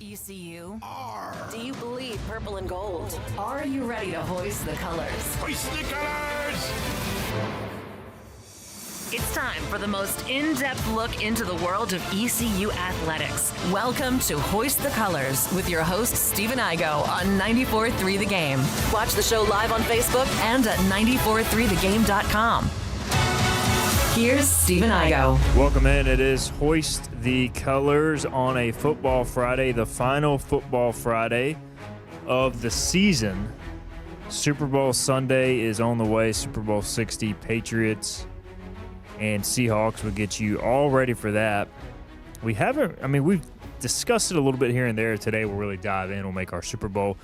ECU? Do you bleed purple and gold? Are you ready to hoist the colors? Hoist the colors! It's time for the most in-depth look into the world of ECU athletics. Welcome to Hoist the Colors with your host, Stephen Igo on 94.3 The Game. Watch the show live on Facebook and at 943thegame.com. Here's Stephen Igo. Welcome in. It is Hoist the Colors on a football Friday, the final football Friday of the season. Super Bowl Sunday is on the way. Super Bowl 60, Patriots and Seahawks will get you all ready for that. We've discussed it a little bit here and there. Today we'll really dive in. We'll make our Super Bowl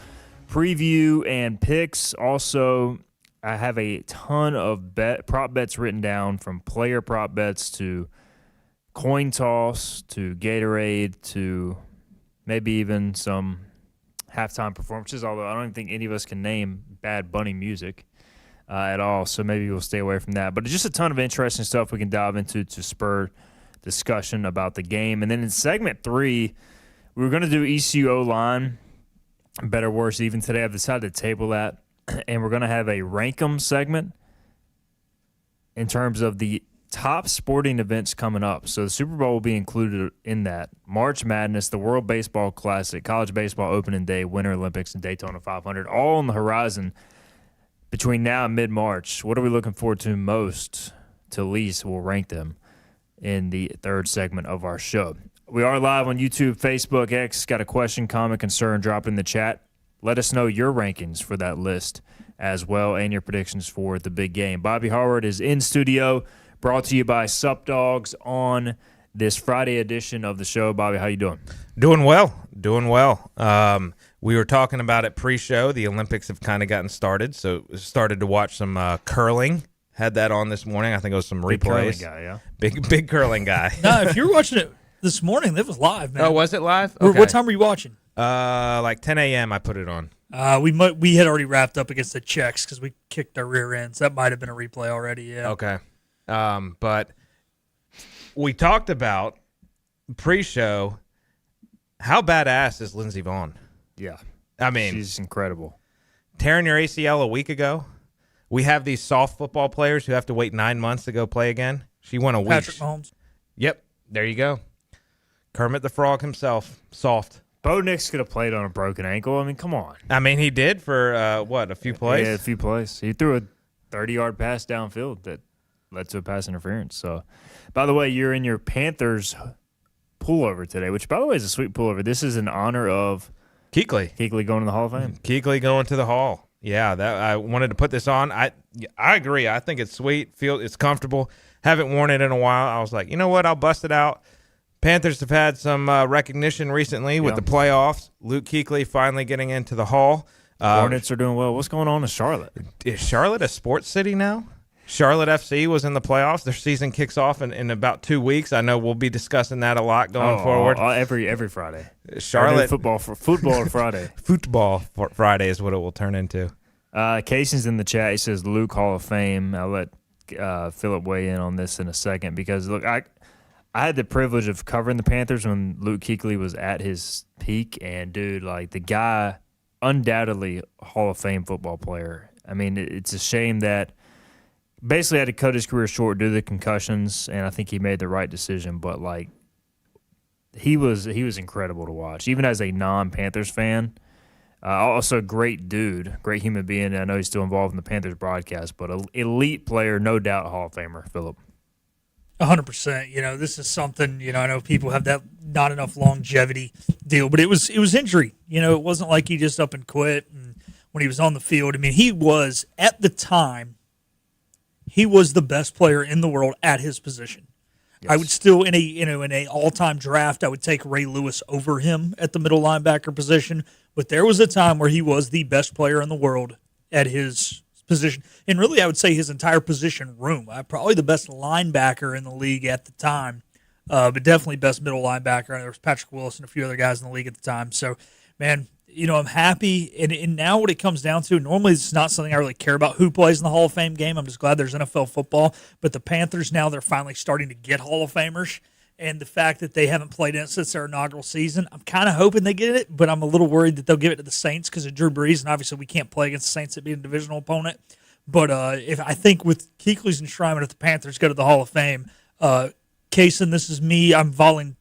preview and picks. Also, I have a ton of prop bets written down, from player prop bets to coin toss to Gatorade to maybe even some halftime performances, although I don't even think any of us can name Bad Bunny music at all, so maybe we'll stay away from that. But just a ton of interesting stuff we can dive into to spur discussion about the game. And then in segment 3, we were going to do ECU O-line, better, worse, even. Today I've decided to table that, and we're going to have a rank 'em segment in terms of the top sporting events coming up. So the Super Bowl will be included in that. March Madness, the World Baseball Classic, College Baseball Opening Day, Winter Olympics, and Daytona 500, all on the horizon between now and mid-March. What are we looking forward to most to least? We'll rank them in the third segment of our show. We are live on YouTube, Facebook, X. Got a question, comment, concern, drop it in the chat. Let us know your rankings for that list as well and your predictions for the big game. Bobby Harward is in studio, brought to you by Sup Dogs on this Friday edition of the show. Bobby, how you doing? Doing well. We were talking about it pre-show. The Olympics have kind of gotten started, so started to watch some curling. Had that on this morning. I think it was some Big replays. curling guy, yeah. Big curling guy. No, if you were watching it this morning, it was live, man. Oh, was it live? Okay. What time were you watching? Like 10 a.m. I put it on. We had already wrapped up against the Czechs because we kicked our rear ends. That might have been a replay already, yeah. Okay. But we talked about pre-show, how badass is Lindsey Vonn? Yeah. I mean, she's incredible. Tearing your ACL a week ago. We have these soft football players who have to wait 9 months to go play again. She went a week. Patrick Mahomes. Yep. There you go. Kermit the Frog himself. Soft. Bo Nix could have played on a broken ankle. I mean, come on. I mean, he did for, a few plays? Yeah, a few plays. He threw a 30-yard pass downfield that led to a pass interference. So, by the way, you're in your Panthers pullover today, which, by the way, is a sweet pullover. This is in honor of Kuechly. Kuechly going to the Hall of Fame. Kuechly going to the Hall. Yeah, that I wanted to put this on. I agree. I think it's sweet. It's comfortable. Haven't worn it in a while. I was like, you know what? I'll bust it out. Panthers have had some recognition recently with the playoffs. Luke Kuechly finally getting into the Hall. Hornets are doing well. What's going on in Charlotte? Is Charlotte a sports city now? Charlotte FC was in the playoffs. Their season kicks off in about 2 weeks. I know we'll be discussing that a lot going forward. Every Friday. Charlotte football Friday. Football Friday is what it will turn into. Casey's in the chat. He says Luke Hall of Fame. I'll let Philip weigh in on this in a second because, look, I had the privilege of covering the Panthers when Luke Kuechly was at his peak, and, dude, like, the guy, undoubtedly Hall of Fame football player. I mean, it's a shame that basically had to cut his career short due to the concussions, and I think he made the right decision. But, like, he was incredible to watch, even as a non-Panthers fan. Also, great dude, great human being. I know he's still involved in the Panthers broadcast, but an elite player, no doubt Hall of Famer, Philip. 100%. You know, this is something, I know people have that not enough longevity deal, but it was injury. It wasn't like he just up and quit. And when he was on the field, I mean, he was, at the time, he was the best player in the world at his position. Yes. I would still, in a all-time draft, I would take Ray Lewis over him at the middle linebacker position. But there was a time where he was the best player in the world at his position. And really, I would say his entire position room. Probably the best linebacker in the league at the time, but definitely best middle linebacker. There was Patrick Willis and a few other guys in the league at the time. So, man, I'm happy. And now what it comes down to, normally it's not something I really care about who plays in the Hall of Fame game. I'm just glad there's NFL football. But the Panthers now, they're finally starting to get Hall of Famers. and the fact that they haven't played in it since their inaugural season, I'm kind of hoping they get it, but I'm a little worried that they'll give it to the Saints because of Drew Brees, and obviously we can't play against the Saints at being a divisional opponent. But if I think with Kuechly's enshrinement, if the Panthers go to the Hall of Fame, Kaysen, this is me. I'm voluntold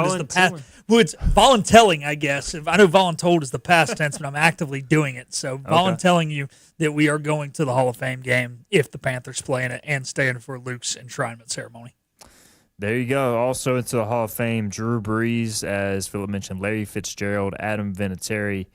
is the past. Well, it's voluntelling, I guess. I know voluntold is the past tense, but I'm actively doing it. So voluntelling you that we are going to the Hall of Fame game if the Panthers play in it and staying for Luke's enshrinement ceremony. There you go. Also into the Hall of Fame, Drew Brees, as Philip mentioned, Larry Fitzgerald, Adam Vinatieri,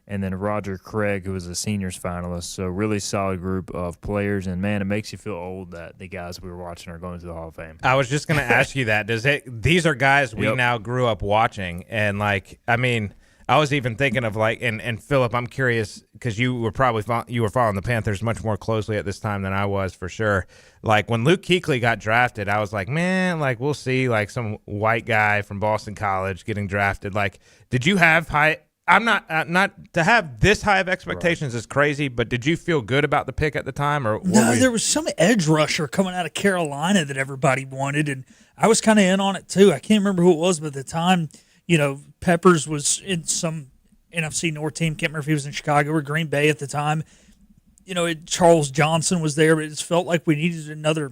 and then Roger Craig, who was a seniors finalist. So really solid group of players. And, man, it makes you feel old that the guys we were watching are going to the Hall of Fame. I was just going to ask you that. These are guys we now grew up watching. And, like, I mean, I was even thinking of, like, and Philip, I'm curious because you were following the Panthers much more closely at this time than I was for sure. Like, when Luke Kuechly got drafted, I was like, man, like, we'll see, like, some white guy from Boston College getting drafted. Like, did you have high – I'm not to have this high of expectations is crazy, but did you feel good about the pick at the time, or no? There was some edge rusher coming out of Carolina that everybody wanted, and I was kind of in on it too. I can't remember who it was, but at the time, Peppers was in some NFC North team. Can't remember if he was in Chicago or Green Bay at the time. Charles Johnson was there, but it just felt like we needed another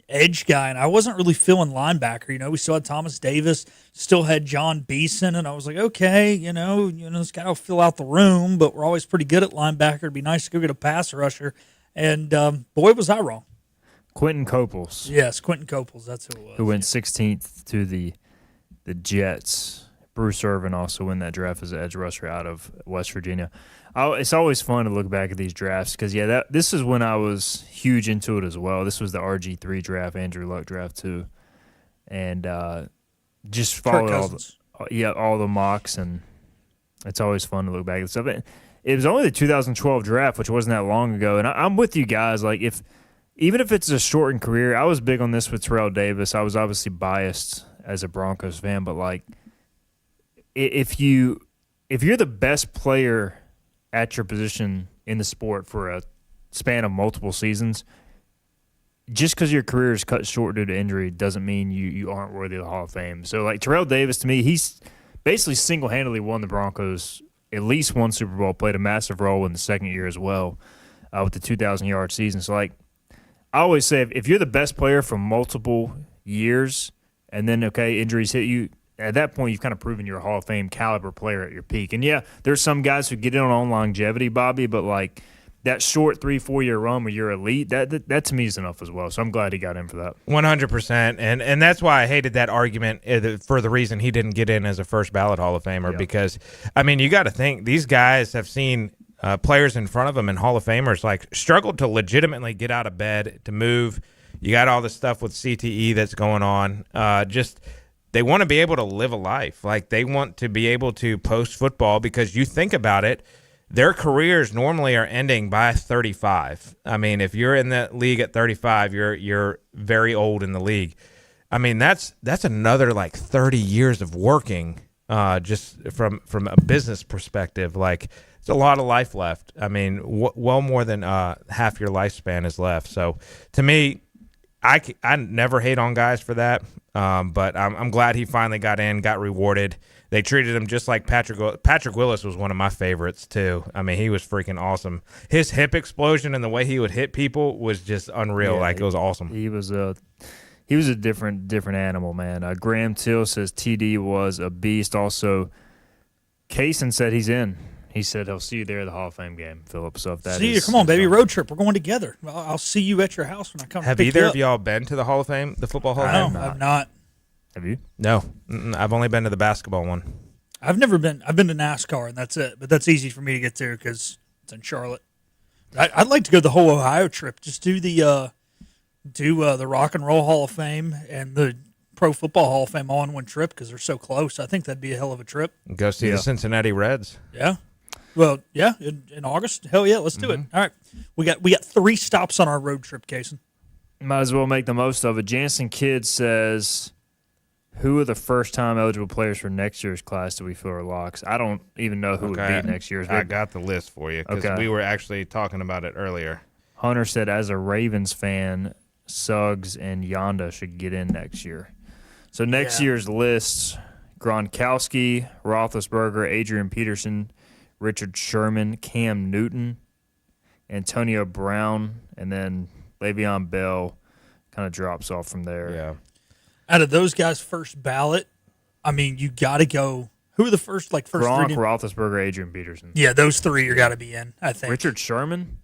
edge guy, and I wasn't really feeling linebacker. We still had Thomas Davis, still had John Beeson, and I was like, okay, this guy will fill out the room, but we're always pretty good at linebacker. It'd be nice to go get a pass rusher, and boy, was I wrong. Quentin Coples. Yes, Quentin Coples, that's who it was. Who went 16th to the Jets. Bruce Irvin also won that draft as an edge rusher out of West Virginia. It's always fun to look back at these drafts because, this is when I was huge into it as well. This was the RG3 draft, Andrew Luck draft too. And just followed all the mocks, and it's always fun to look back at stuff. It was only the 2012 draft, which wasn't that long ago, and I'm with you guys. Like, even if it's a shortened career, I was big on this with Terrell Davis. I was obviously biased as a Broncos fan, but, like, if you're the best player at your position in the sport for a span of multiple seasons, just because your career is cut short due to injury doesn't mean you aren't worthy of the Hall of Fame. So, like, Terrell Davis, to me, he's basically single-handedly won the Broncos at least one Super Bowl, played a massive role in the second year as well with the 2,000-yard season. So, like, I always say if you're the best player for multiple years and then, injuries hit you, at that point, you've kind of proven you're a Hall of Fame caliber player at your peak. And, there's some guys who get in on longevity, Bobby, but, like, that short 3-4 year run where you're elite, that to me is enough as well. So I'm glad he got in for that. 100%. And that's why I hated that argument for the reason he didn't get in as a first ballot Hall of Famer because, I mean, you got to think these guys have seen players in front of them and Hall of Famers, like, struggled to legitimately get out of bed, to move. You got all this stuff with CTE that's going on. They want to be able to live a life. Like, they want to be able to post football because you think about it, their careers normally are ending by 35. I mean, if you're in the league at 35, you're very old in the league. I mean, that's another, like, 30 years of working just from a business perspective. Like, it's a lot of life left. I mean, well more than half your lifespan is left. So, to me, I never hate on guys for that. But I'm glad he finally got in, got rewarded. They treated him just like Patrick Willis was one of my favorites too. I mean, he was freaking awesome. His hip explosion and the way he would hit people was just unreal. It was awesome. He was a different animal, man. Graham Till says TD was a beast. Also, Kaysen said he's in. He said he'll see you there at the Hall of Fame game, Philip. So if that see you, come on, baby, road trip. We're going together. I'll see you at your house when I come. Have pick either you of up. y'all been to the Hall of Fame, the football Hall of Fame? No, I've not. Have you? No, I've only been to the basketball one. I've never been. I've been to NASCAR, and that's it. But that's easy for me to get to because it's in Charlotte. I'd like to go the whole Ohio trip. Just do the Rock and Roll Hall of Fame and the Pro Football Hall of Fame all in one trip because they're so close. I think that'd be a hell of a trip. Go see the Cincinnati Reds. Yeah. Well, yeah, in August. Hell yeah, let's do it. All right, we got 3 stops on our road trip, Kaysen. Might as well make the most of it. Jansen Kidd says, who are the first-time eligible players for next year's class do we feel are locks? I don't even know who would be next year's. I got the list for you because we were actually talking about it earlier. Hunter said, as a Ravens fan, Suggs, and Yonda should get in next year. So next Yeah. year's lists, Gronkowski, Roethlisberger, Adrian Peterson, Richard Sherman, Cam Newton, Antonio Brown, and then Le'Veon Bell kind of drops off from there. Yeah. Out of those guys, first ballot, I mean, you got to go. Who are the first Gronk, three? Roethlisberger, Adrian Peterson. Yeah, those three are got to be in, I think. Richard Sherman,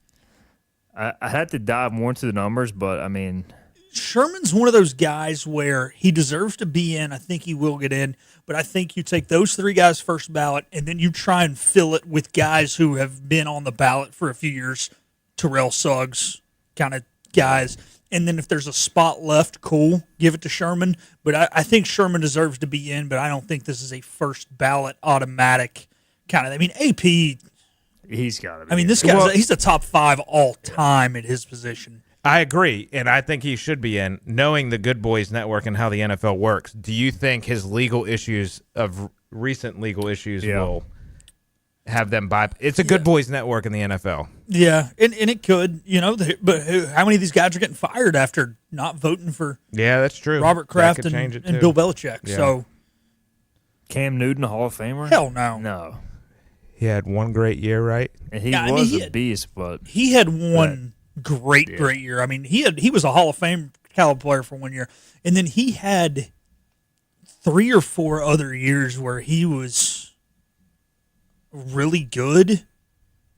I had to dive more into the numbers, but, I mean, Sherman's one of those guys where he deserves to be in. I think he will get in, but I think you take those three guys first ballot, and then you try and fill it with guys who have been on the ballot for a few years, Terrell Suggs kind of guys. And then if there's a spot left, cool, give it to Sherman. But I think Sherman deserves to be in, but I don't think this is a first ballot automatic kind of. I mean, AP. he's got to be. I mean, this guy's he's the top 5 all time at his position. I agree, and I think he should be in. Knowing the Good Boys Network and how the NFL works, do you think his recent legal issues will have them by? It's a Good Boys Network in the NFL. Yeah, and it could, but how many of these guys are getting fired after not voting for Yeah, that's true. Robert That Kraft could change and it too. Bill Belichick? Yeah. So, Cam Newton, Hall of Famer? hell no. No. He had one great year, right? And he Yeah, I mean, was he a had- beast, but He had one great year. I mean, he was a Hall of Fame caliber player for 1 year, and then he had 3 or 4 other years where he was really good.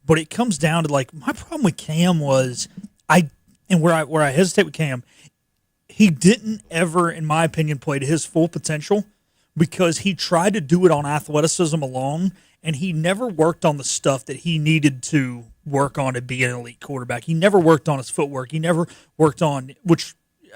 But it comes down to, like, my problem with Cam was where I hesitate with Cam, he didn't ever, in my opinion, play to his full potential because he tried to do it on athleticism alone, and he never worked on the stuff that he needed to work on to be an elite quarterback. He never worked on his footwork. He never worked on,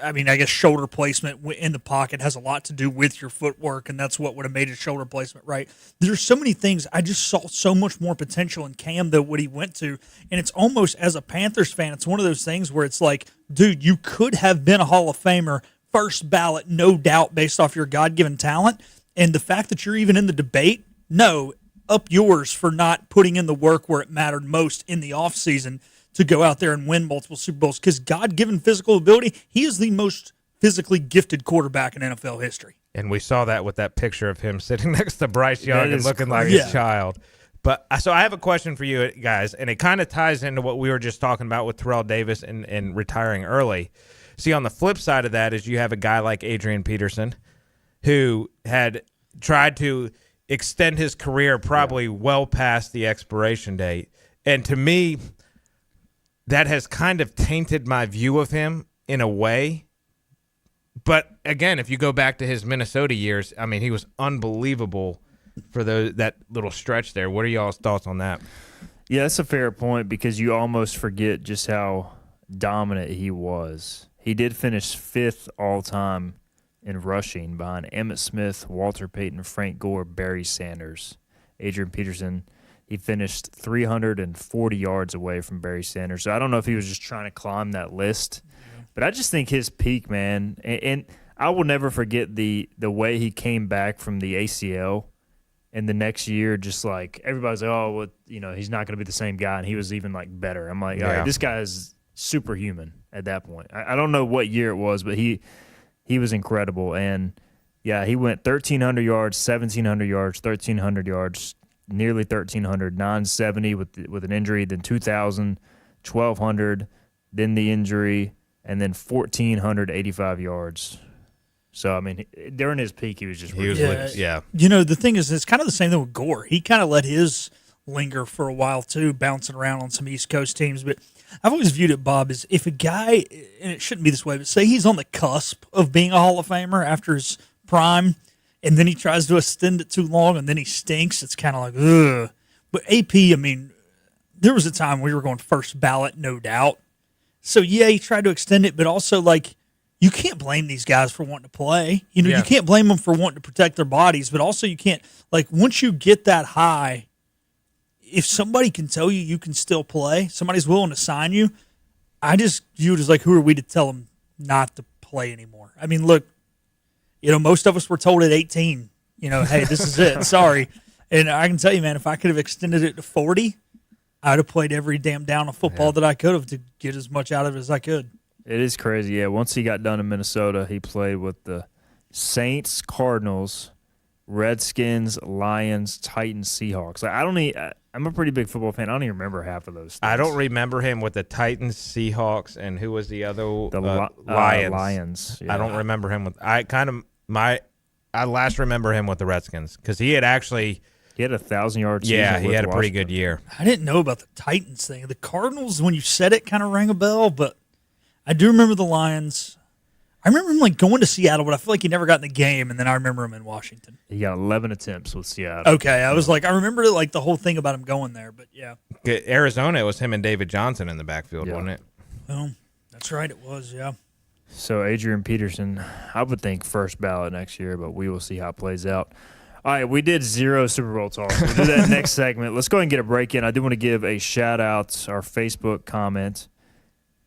I guess shoulder placement in the pocket has a lot to do with your footwork, and that's what would have made his shoulder placement right. There's so many things. I just saw so much more potential in Cam than what he went to, and it's almost, as a Panthers fan, it's one of those things where it's like, dude, you could have been a Hall of Famer, first ballot, no doubt, based off your God-given talent, and the fact that you're even in the debate, no, up yours for not putting in the work where it mattered most in the offseason to go out there and win multiple Super Bowls, because God-given physical ability, he is the most physically gifted quarterback in NFL history. And we saw that with that picture of him sitting next to Bryce Young That and is looking like crazy. his child. But so I have a question for you guys, and it kind of ties into what we were just talking about with Terrell Davis and retiring early. See, on the flip side of that is you have a guy like Adrian Peterson who had tried to extend his career probably well past the expiration date. And to me, that has kind of tainted my view of him in a way. But again, if you go back to his Minnesota years, I mean, he was unbelievable for that little stretch there. What are y'all's thoughts on that? yeah, that's a fair point because you almost forget just how dominant he was. He did finish 5th all-time in rushing behind Emmitt Smith, Walter Payton, Frank Gore, Barry Sanders. Adrian Peterson, he finished 340 yards away from Barry Sanders. So I don't know if he was just trying to climb that list. But I just think his peak, man, and I will never forget the way he came back from the ACL. And the next year, just like everybody's like, oh, well, he's not going to be the same guy. And he was even like better. I'm like, all right, this guy is superhuman at that point. I don't know what year it was, but he was incredible. And, yeah, he went 1,300 yards, 1,700 yards, 1,300 yards, nearly 1,300, 970 with an injury, then 2,000, 1,200, then the injury, and then 1,485 yards. So, I mean, during his peak, he was just ridiculous. Yeah. The thing is, it's kind of the same thing with Gore. He kind of let his linger for a while, too, bouncing around on some East Coast teams. But I've always viewed it, Bob, as if a guy, and it shouldn't be this way, but say he's on the cusp of being a Hall of Famer after his prime, and then he tries to extend it too long, and then he stinks, it's kind of like, ugh. But AP, I mean, there was a time we were going first ballot, no doubt. So, yeah, he tried to extend it, but also, like, you can't blame these guys for wanting to play. You can't blame them for wanting to protect their bodies, but also you can't, like, once you get that high, if somebody can tell you you can still play, somebody's willing to sign you, I just view it as like, who are we to tell them not to play anymore? I mean, look, most of us were told at 18, hey, this is it. Sorry. And I can tell you, man, if I could have extended it to 40, I'd have played every damn down of football that I could have to get as much out of it as I could. It is crazy. Yeah, once he got done in Minnesota, he played with the Saints, Cardinals, Redskins, Lions, Titans, Seahawks. I'm a pretty big football fan. I don't even remember half of those things. I don't remember him with the Titans, Seahawks, and who was the other? Lions. Lions. Yeah. I don't remember him with. I last remember him with the Redskins because he had 1,000-yard season. Yeah, he with had a pretty Washington. good year. I didn't know about the Titans thing. The Cardinals, when you said it, kind of rang a bell, but I do remember the Lions. I remember him going to Seattle, but I feel like he never got in the game, and then I remember him in Washington. He got 11 attempts with Seattle. Okay, I was I remember the whole thing about him going there, but yeah. Arizona, it was him and David Johnson in the backfield, wasn't it? Well, that's right, it was, yeah. So Adrian Peterson, I would think first ballot next year, but we will see how it plays out. All right, we did 0 Super Bowl talk. We'll do that next segment. Let's go ahead and get a break in. I do want to give a shout-out, our Facebook comment.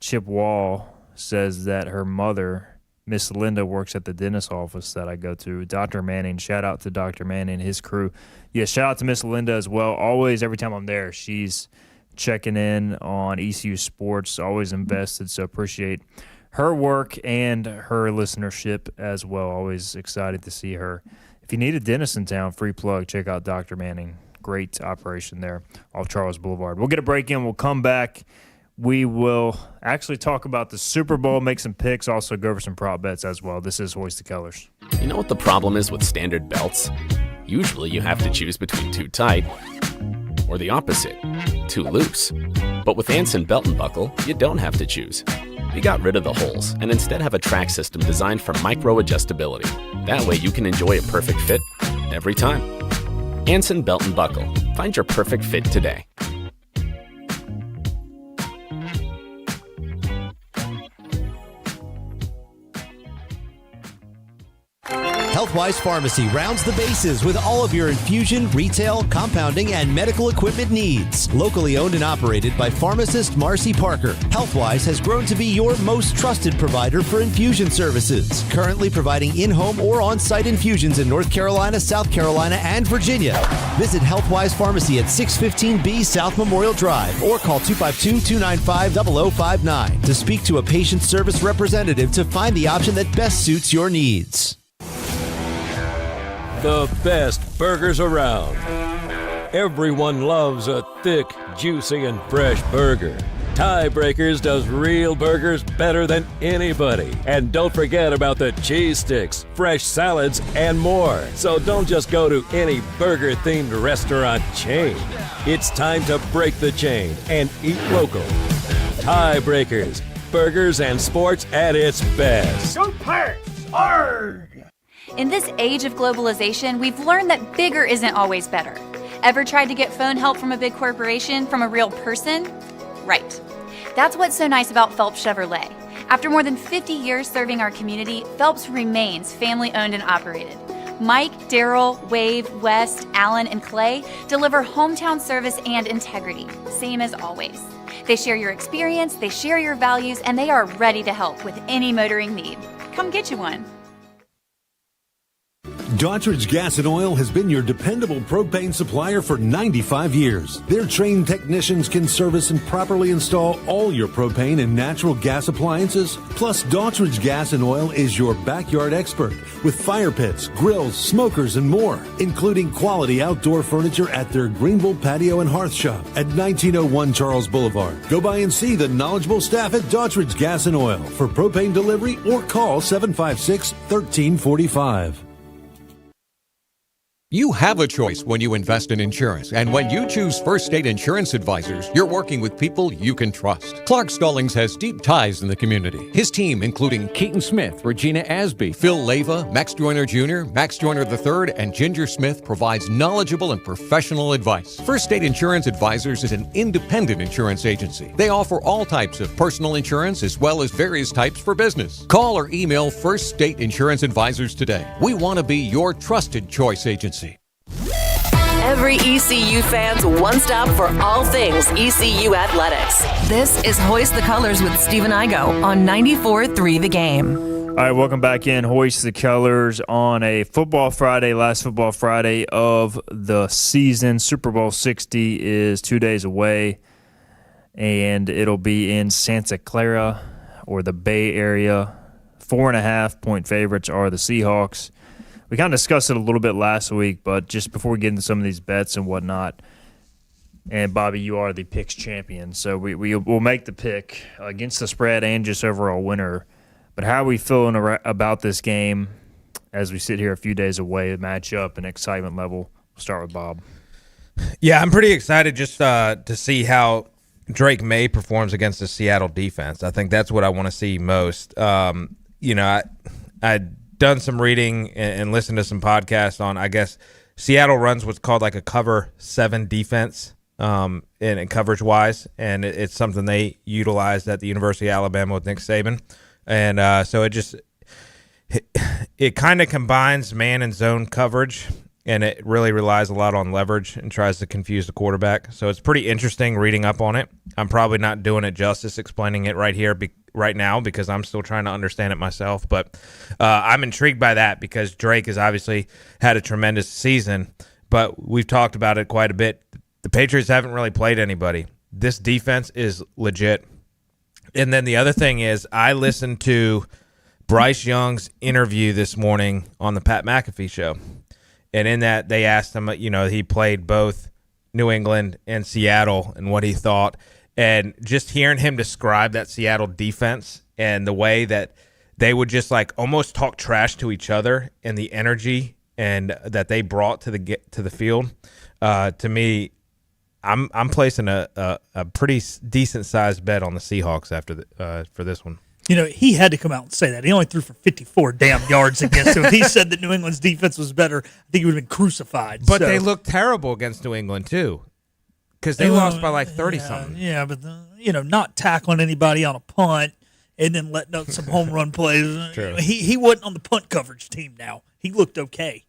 Chip Wall says that her mother, Miss Linda, works at the dentist office that I go to. Dr. Manning, shout out to Dr. Manning and his crew. Yeah, shout out to Miss Linda as well. Always, every time I'm there, she's checking in on ECU sports, always invested, so appreciate her work and her listenership as well. Always excited to see her. If you need a dentist in town, free plug, check out Dr. Manning. Great operation there off Charles Boulevard. We'll get a break in. We'll come back. We will actually talk about the Super Bowl, make some picks, also go over some prop bets as well. This is Hoist the Colors. You know what the problem is with standard belts? Usually you have to choose between too tight or the opposite, too loose. But with Anson Belt and Buckle, you don't have to choose. We got rid of the holes and instead have a track system designed for micro-adjustability. That way you can enjoy a perfect fit every time. Anson Belt and Buckle. Find your perfect fit today. Healthwise Pharmacy rounds the bases with all of your infusion, retail, compounding, and medical equipment needs. Locally owned and operated by pharmacist Marcy Parker, Healthwise has grown to be your most trusted provider for infusion services. Currently providing in-home or on-site infusions in North Carolina, South Carolina, and Virginia. Visit Healthwise Pharmacy at 615B South Memorial Drive or call 252-295-0059 to speak to a patient service representative to find the option that best suits your needs. The best burgers around. Everyone loves a thick, juicy, and fresh burger. Tiebreakers does real burgers better than anybody. And don't forget about the cheese sticks, fresh salads, and more. So don't just go to any burger-themed restaurant chain. It's time to break the chain and eat local. Tiebreakers, burgers and sports at its best. Go Pirates! Arrgh! In this age of globalization, we've learned that bigger isn't always better. Ever tried to get phone help from a big corporation from a real person? Right. That's what's so nice about Phelps Chevrolet. After more than 50 years serving our community, Phelps remains family-owned and operated. Mike, Daryl, Wave, West, Allen, and Clay deliver hometown service and integrity, same as always. They share your experience, they share your values, and they are ready to help with any motoring need. Come get you one. Daughtridge Gas and Oil has been your dependable propane supplier for 95 years. Their trained technicians can service and properly install all your propane and natural gas appliances. Plus, Daughtridge Gas and Oil is your backyard expert with fire pits, grills, smokers, and more, including quality outdoor furniture at their Greenville Patio and Hearth Shop at 1901 Charles Boulevard. Go by and see the knowledgeable staff at Daughtridge Gas and Oil for propane delivery or call 756-1345. You have a choice when you invest in insurance, and when you choose First State Insurance Advisors, you're working with people you can trust. Clark Stallings has deep ties in the community. His team, including Keaton Smith, Regina Asby, Phil Leyva, Max Joyner Jr., Max Joyner III, and Ginger Smith, provides knowledgeable and professional advice. First State Insurance Advisors is an independent insurance agency. They offer all types of personal insurance as well as various types for business. Call or email First State Insurance Advisors today. We want to be your trusted choice agency. Every ECU fan's one stop for all things ECU athletics. This is Hoist the Colors with Stephen Igo on 94.3 The Game. All right, welcome back in. Hoist the Colors on a football Friday, last football Friday of the season. Super Bowl 60 is 2 days away, and it'll be in Santa Clara or the Bay Area. 4.5-point favorites are the Seahawks. We kind of discussed it a little bit last week, but just before we get into some of these bets and whatnot, and Bobby, you are the picks champion, so we'll make the pick against the spread and just overall winner. But how are we feeling about this game as we sit here a few days away, matchup and excitement level? We'll start with Bob. Yeah, I'm pretty excited just to see how Drake May performs against the Seattle defense. I think that's what I want to see most. I'd done some reading and listened to some podcasts on, I guess, Seattle runs what's called like a cover 7 defense in coverage-wise, and it's something they utilized at the University of Alabama with Nick Saban. And so it kind of combines man and zone coverage, and it really relies a lot on leverage and tries to confuse the quarterback. So it's pretty interesting reading up on it. I'm probably not doing it justice explaining it right now because I'm still trying to understand it myself. But I'm intrigued by that because Drake has obviously had a tremendous season, but we've talked about it quite a bit. The Patriots haven't really played anybody. This defense is legit. And then the other thing is I listened to Bryce Young's interview this morning on the Pat McAfee show. And in that, they asked him, he played both New England and Seattle and what he thought. And just hearing him describe that Seattle defense and the way that they would just like almost talk trash to each other and the energy and that they brought to the field, to me, I'm placing a pretty decent sized bet on the Seahawks for this one. He had to come out and say that. He only threw for 54 damn yards against him. If he said that New England's defense was better, I think he would have been crucified. But they looked terrible against New England, too, because they lost by like 30-something. Yeah, but, not tackling anybody on a punt and then letting up some home run plays. True. He wasn't on the punt coverage team now. He looked okay.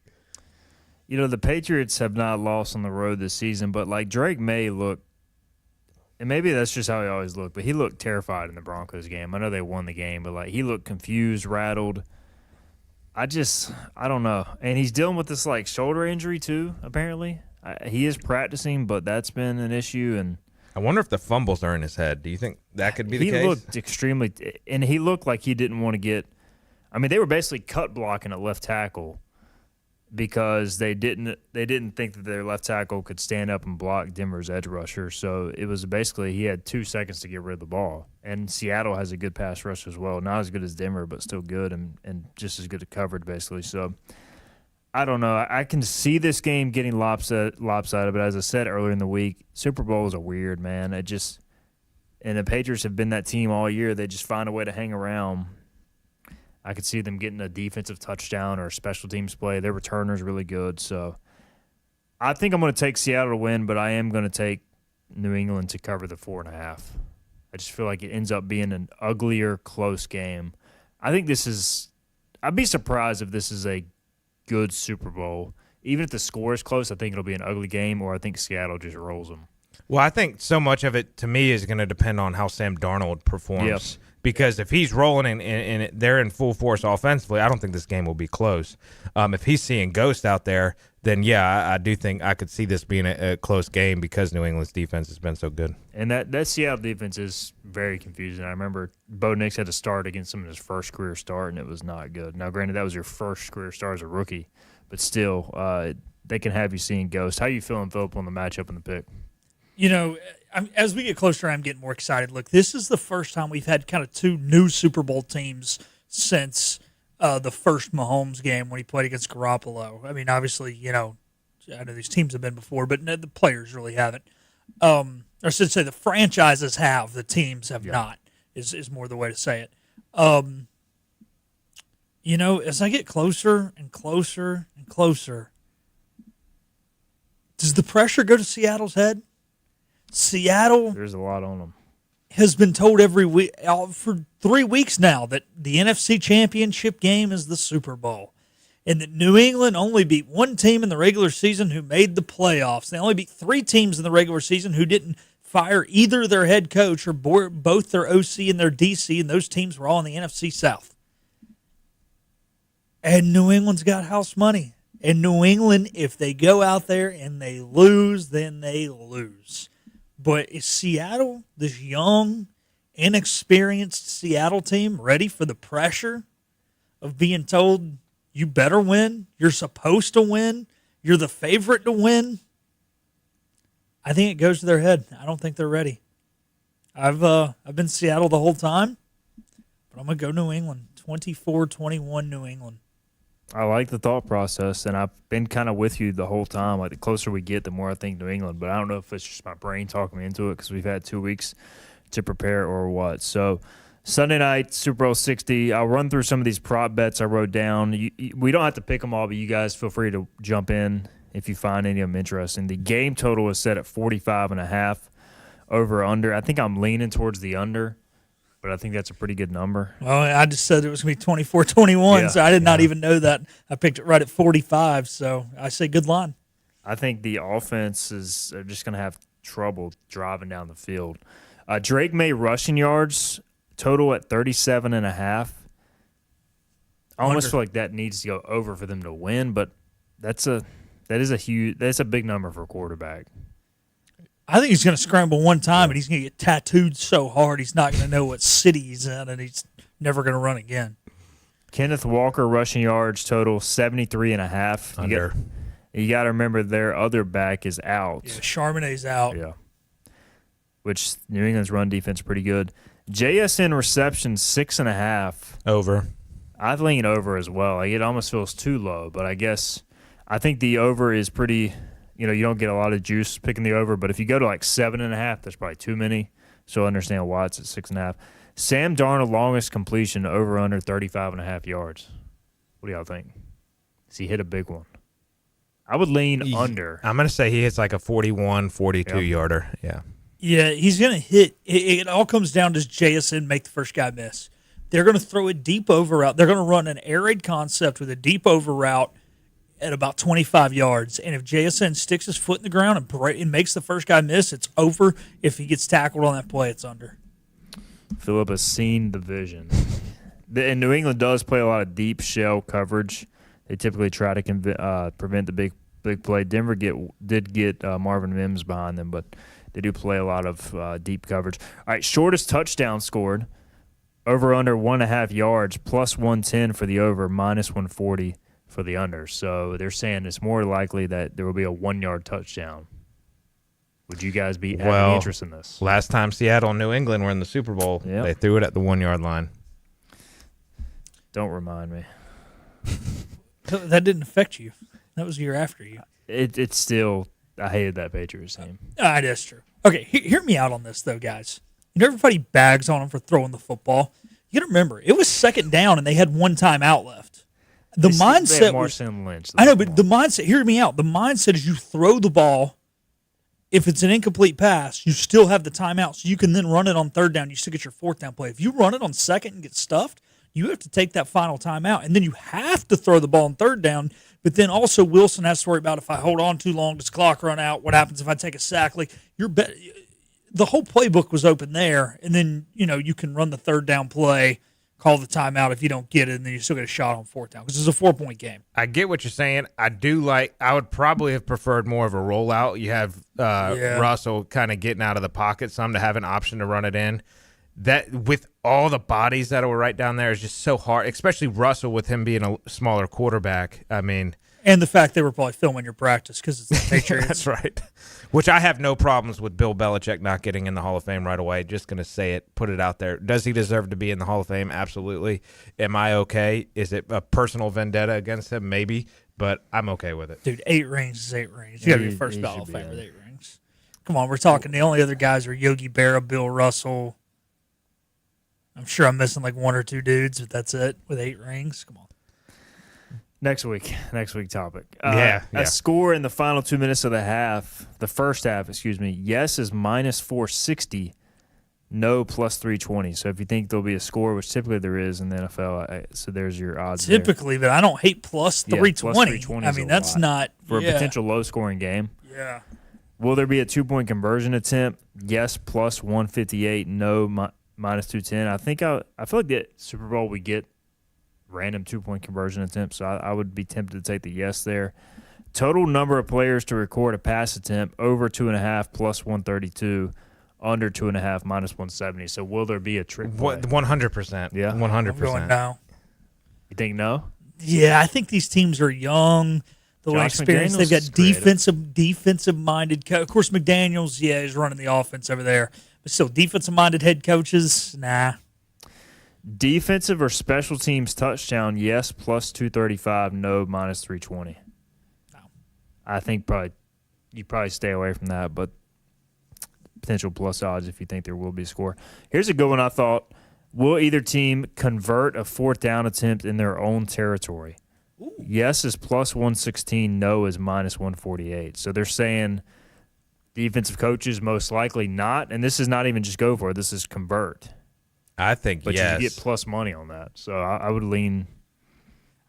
The Patriots have not lost on the road this season, but like Drake May looked, and maybe that's just how he always looked, but he looked terrified in the Broncos game. I know they won the game, but like he looked confused, rattled. I don't know. And he's dealing with this like shoulder injury too, apparently. He is practicing, but that's been an issue. And I wonder if the fumbles are in his head. Do you think that could be the case? He looked extremely – and he looked like he didn't want to get – I mean, they were basically cut blocking at left tackle because they didn't think that their left tackle could stand up and block Denver's edge rusher. So it was basically he had 2 seconds to get rid of the ball. And Seattle has a good pass rush as well. Not as good as Denver, but still good and just as good at coverage basically. So I don't know. I can see this game getting lopsided, but as I said earlier in the week, Super Bowls are weird, man. And the Patriots have been that team all year. They just find a way to hang around. I could see them getting a defensive touchdown or a special teams play. Their returner's really good. So I think I'm going to take Seattle to win, but I am going to take New England to cover the 4.5. I just feel like it ends up being an uglier, close game. I think I'd be surprised if this is a good Super Bowl. Even if the score is close, I think it'll be an ugly game, or I think Seattle just rolls them. Well, I think so much of it, to me, is going to depend on how Sam Darnold performs. Yep. Because if he's rolling and they're in full force offensively, I don't think this game will be close. If he's seeing ghosts out there, then, yeah, I do think I could see this being a close game because New England's defense has been so good. And that Seattle defense is very confusing. I remember Bo Nix had to start against him in his first career start, and it was not good. Now, granted, that was your first career start as a rookie, but still, they can have you seeing ghosts. How you feeling, Philip, on the matchup and the pick? As we get closer, I'm getting more excited. Look, this is the first time we've had kind of 2 new Super Bowl teams since the first Mahomes game when he played against Garoppolo. I mean, obviously, I know these teams have been before, but the players really haven't. Or I should say the franchises have, the teams have not, is more the way to say it. As I get closer and closer and closer, does the pressure go to Seattle's head? Seattle, there's a lot on them, has been told every week for 3 weeks now that the NFC Championship game is the Super Bowl, and that New England only beat 1 team in the regular season who made the playoffs. They only beat 3 teams in the regular season who didn't fire either their head coach or both their OC and their DC, and those teams were all in the NFC South. And New England's got house money. And New England, if they go out there and they lose, then they lose. But is Seattle this young inexperienced Seattle team ready for the pressure of being told you better win, you're supposed to win, you're the favorite to win. I think it goes to their head. I don't think they're ready. I've been Seattle the whole time, but I'm going to go New England. 24-21 New England. I like the thought process, and I've been kind of with you the whole time. Like, the closer we get, the more I think New England. But I don't know if it's just my brain talking me into it because we've had 2 weeks to prepare or what. So Sunday night, Super Bowl 60. I'll run through some of these prop bets I wrote down. We don't have to pick them all, but you guys feel free to jump in if you find any of them interesting. The game total is set at 45.5 over under. I think I'm leaning towards the under, but I think that's a pretty good number. Well, I just said it was going to be 24-21, so I did not even know that. I picked it right at 45, so I say good line. I think the offenses are just going to have trouble driving down the field. Drake May rushing yards total at 37.5. I almost feel like that needs to go over for them to win, but that's a big number for a quarterback. I think he's going to scramble one time, and he's going to get tattooed so hard he's not going to know what city he's in, and he's never going to run again. Kenneth Walker rushing yards total 73.5. Under. You got to remember their other back is out. Yeah, Charbonnet's out. Yeah. Which New England's run defense pretty good. JSN reception 6.5. Over. I lean over as well. Like, it almost feels too low, but I think the over is pretty. You don't get a lot of juice picking the over, but if you go to like 7.5, that's probably too many. So I understand why it's at 6.5. Sam Darnold longest completion over under 35.5 yards. What do y'all think? Does he hit a big one? I would lean under. I'm going to say he hits like a 41, 42 yarder. Yeah. Yeah, he's going to hit. It all comes down to JSN make the first guy miss. They're going to throw a deep over route. They're going to run an air raid concept with a deep over route at about 25 yards. And if JSN sticks his foot in the ground and makes the first guy miss, it's over. If he gets tackled on that play, it's under. Phillip has seen the vision. And New England does play a lot of deep shell coverage. They typically try to prevent the big play. Denver did get Marvin Mims behind them, but they do play a lot of deep coverage. All right, shortest touchdown scored, over under 1.5 yards, plus 110 for the over, minus 140 for the under. So they're saying it's more likely that there will be a 1-yard touchdown. Would you guys have any interest in this? Last time Seattle and New England were in the Super Bowl, They threw it at the 1-yard line. Don't remind me. That didn't affect you. That was a year after you. It's still, I hated that Patriots team. That's true. Okay, hear me out on this, though, guys. Everybody bags on them for throwing the football. You got to remember, it was second down, and they had one timeout left. The mindset was, Lynch. I know, but the mindset, hear me out. The mindset is you throw the ball. If it's an incomplete pass, you still have the timeout, so you can then run it on third down. You still get your fourth down play. If you run it on second and get stuffed, you have to take that final timeout, and then you have to throw the ball on third down. But then also Wilson has to worry about if I hold on too long, does the clock run out? What happens if I take a sack? Like the whole playbook was open there, and then you can run the third down play. Call the timeout if you don't get it, and then you still get a shot on fourth down because it's a 4-point game. I get what you're saying. I would probably have preferred more of a rollout. You have Russell kind of getting out of the pocket some to have an option to run it in. That with all the bodies that were right down there is just so hard, especially Russell with him being a smaller quarterback. I mean, and the fact they were probably filming your practice because it's the Patriots. That's right. Which I have no problems with Bill Belichick not getting in the Hall of Fame right away. Just going to say it, put it out there. Does he deserve to be in the Hall of Fame? Absolutely. Am I okay? Is it a personal vendetta against him? Maybe, but I'm okay with it. Dude, 8 rings is 8 rings. You got to be first Hall of Fame with 8 rings. Come on, we're talking. The only other guys are Yogi Berra, Bill Russell. I'm sure I'm missing like 1 or 2 dudes, but that's it with 8 rings. Come on. Next week topic. A score in the final 2 minutes of the first half, excuse me. Yes is minus 460, no plus 320. So if you think there'll be a score, which typically there is in the NFL, so there's your odds typically, there. But I don't hate plus 320. Plus 320 I mean, that's not. For a potential low-scoring game. Yeah. Will there be a 2-point conversion attempt? Yes, plus 158, no minus 210. I feel like the Super Bowl we get random 2-point conversion attempts, so I would be tempted to take the yes there. Total number of players to record a pass attempt, over 2.5 plus 132, Under 2.5, minus 170. So will there be a trick play? 100%. Yeah. 100%. I'm going no. You think no? Yeah, I think these teams are young. They'll Josh experience. They've McDaniels got is defensive-minded. Of course, McDaniels, is running the offense over there. But still, defensive-minded head coaches, nah. Defensive or special teams touchdown, yes, plus 235, no, minus 320. No. I think you probably stay away from that, but potential plus odds if you think there will be a score. Here's a good one I thought. Will either team convert a 4th down attempt in their own territory? Ooh. Yes is plus 116, no is minus 148. So they're saying defensive coaches most likely not, and this is not even just go for it. This is convert. I think but yes. you get plus money on that. So I would lean.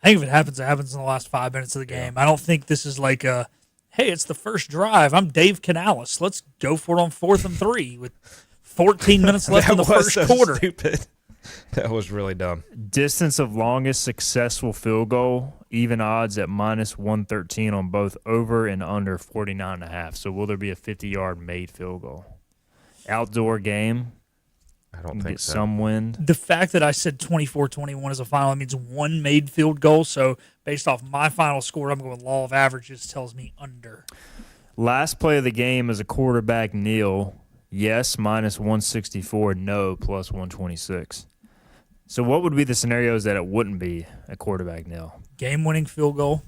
I think if it happens in the last 5 minutes of the game. I don't think this is like a, hey, it's the first drive. I'm Dave Canales. Let's go for it on 4th and 3 with 14 minutes left in the first quarter. Stupid. That was really dumb. Distance of longest successful field goal, even odds at minus 113 on both over and under 49.5. So will there be a 50-yard made field goal? Outdoor game. I don't think so. Some wind. The fact that I said 24-21 as a final means one made field goal. So based off my final score, I'm going law of averages tells me under. Last play of the game is a quarterback kneel. Yes, minus 164. No, plus 126. So what would be the scenarios that it wouldn't be a quarterback kneel? Game-winning field goal.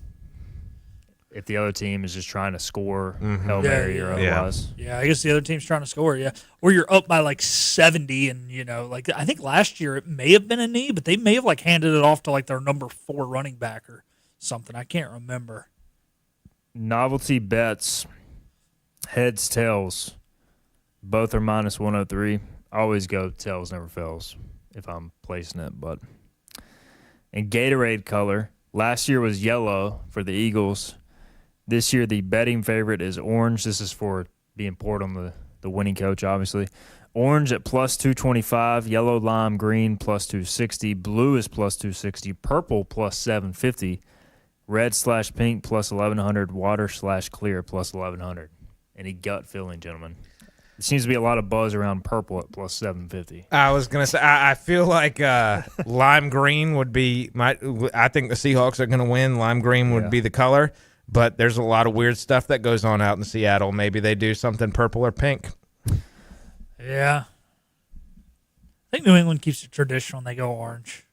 If the other team is just trying to score, Hail Mary or otherwise. Yeah, I guess the other team's trying to score, yeah. Or you're up by like 70 and, I think last year it may have been a knee, but they may have handed it off to their number 4 running back or something. I can't remember. Novelty bets, heads, tails. Both are minus 103. Always go tails never fails if I'm placing it. But in Gatorade color, last year was yellow for the Eagles. This year the betting favorite is orange. This is for being poured on the winning coach, obviously. Orange at plus 225, yellow, lime, green plus 260, blue is plus 260, purple plus 750, red/pink plus 1100, water/clear plus 1100. Any gut feeling, gentlemen? It seems to be a lot of buzz around purple at plus 750. I was going to say, I feel like lime green would be I think the Seahawks are going to win. Lime green would be the color, but there's a lot of weird stuff that goes on out in Seattle. Maybe they do something purple or pink. Yeah. I think New England keeps it traditional and they go orange.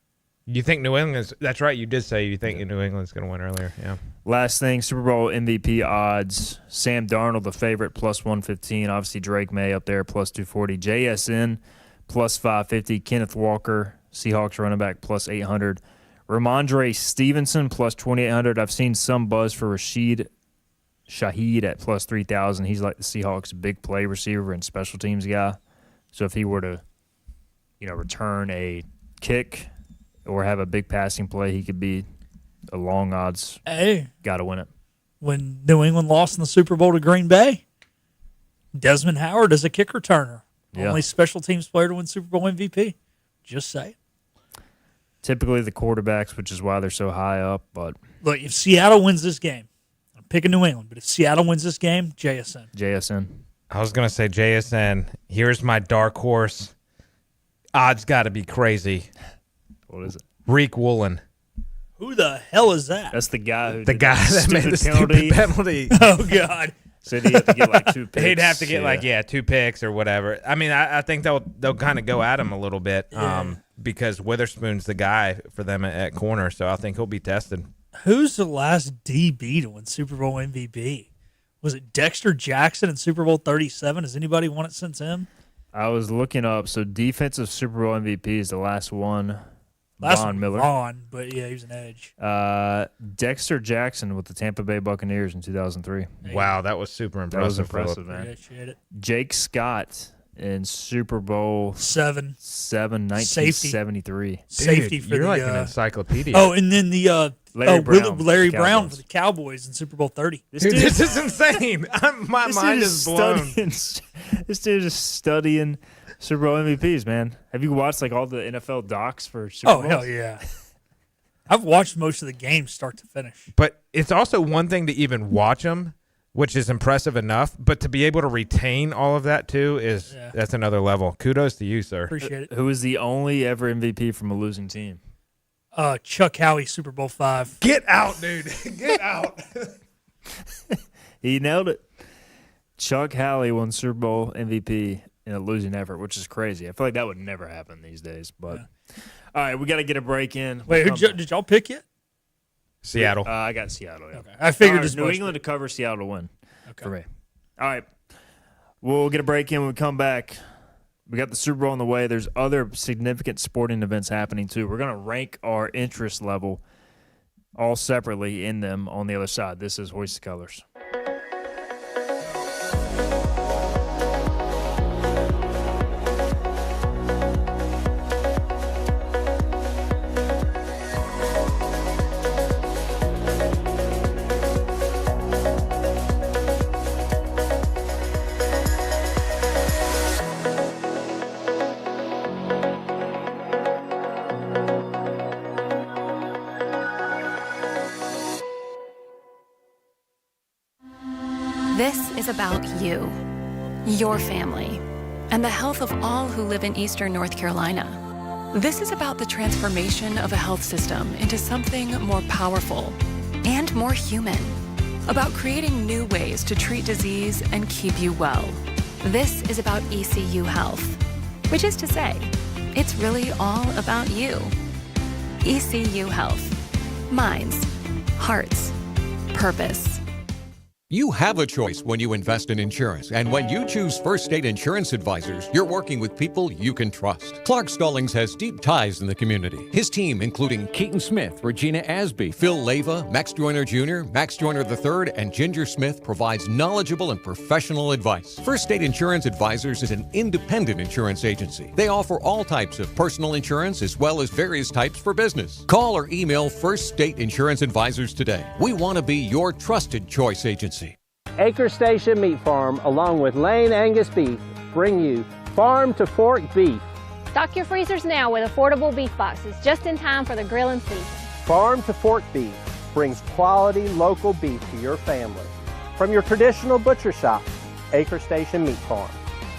You think New England's – that's right. You did say you think New England's going to win earlier. Yeah. Last thing, Super Bowl MVP odds. Sam Darnold, the favorite, plus 115. Obviously, Drake May up there, plus 240. JSN, plus 550. Kenneth Walker, Seahawks running back, plus 800. Ramondre Stevenson, plus 2,800. I've seen some buzz for Rashid Shaheed at plus 3,000. He's like the Seahawks' big play receiver and special teams guy. So if he were to, return a kick – or have a big passing play, he could be a long odds. Hey. Got to win it. When New England lost in the Super Bowl to Green Bay, Desmond Howard is a kick returner. Yeah. Only special teams player to win Super Bowl MVP. Just say it. Typically the quarterbacks, which is why they're so high up. But look, if Seattle wins this game, I'm picking New England, but if Seattle wins this game, JSN. I was going to say JSN. Here's my dark horse. Odds got to be crazy. What is it? Reek Woolen. Who the hell is that? That's the guy that made the penalty. Stupid penalty. Oh, God. Said he'd have to get 2 picks. He'd have to get 2 picks or whatever. I mean, I think they'll kind of go at him a little bit because Witherspoon's the guy for them at corner, so I think he'll be tested. Who's the last DB to win Super Bowl MVP? Was it Dexter Jackson in Super Bowl 37? Has anybody won it since him? I was looking up. So defensive Super Bowl MVP is the last one. Von Miller. But yeah, he was an edge. Dexter Jackson with the Tampa Bay Buccaneers in 2003. Wow, that was super impressive. That was impressive, man. Appreciate it. Jake Scott in Super Bowl 7, 1973. Safety for you're the, like an encyclopedia. Oh, and then the Larry Brown Cowboys. for the Cowboys in Super Bowl 30. This is insane. My mind is blown. This dude is studying Super Bowl MVPs, man. Have you watched all the NFL docs for Super Bowls? Oh, hell yeah. I've watched most of the games start to finish. But it's also one thing to even watch them, which is impressive enough. But to be able to retain all of that too that's another level. Kudos to you, sir. Appreciate it. Who was the only ever MVP from a losing team? Chuck Howey, Super Bowl 5. Get out, dude. Get out. He nailed it. Chuck Howey won Super Bowl MVP in a losing effort, which is crazy. I feel like that would never happen these days. But all right, we got to get a break in. Wait, did y'all pick yet? Seattle. I got Seattle. Yeah. Okay. I figured as New much. England to cover, Seattle to win. Okay. For me. All right. We'll get a break in when we come back. We got the Super Bowl on the way. There's other significant sporting events happening, too. We're going to rank our interest level all separately in them on the other side. This is Hoist the Colors. This is about you, your family, and the health of all who live in Eastern North Carolina. This is about the transformation of a health system into something more powerful and more human, about creating new ways to treat disease and keep you well. This is about ECU Health, which is to say, it's really all about you. ECU Health. Minds, hearts, purpose. You have a choice when you invest in insurance, and when you choose First State Insurance Advisors, you're working with people you can trust. Clark Stallings has deep ties in the community. His team, including Keaton Smith, Regina Asby, Phil Leyva, Max Joyner Jr., Max Joyner III, and Ginger Smith, provides knowledgeable and professional advice. First State Insurance Advisors is an independent insurance agency. They offer all types of personal insurance as well as various types for business. Call or email First State Insurance Advisors today. We want to be your trusted choice agency. Acre Station Meat Farm, along with Lane Angus Beef, bring you Farm to Fork Beef. Stock your freezers now with affordable beef boxes, just in time for the grilling season. Farm to Fork Beef brings quality local beef to your family. From your traditional butcher shop, Acre Station Meat Farm.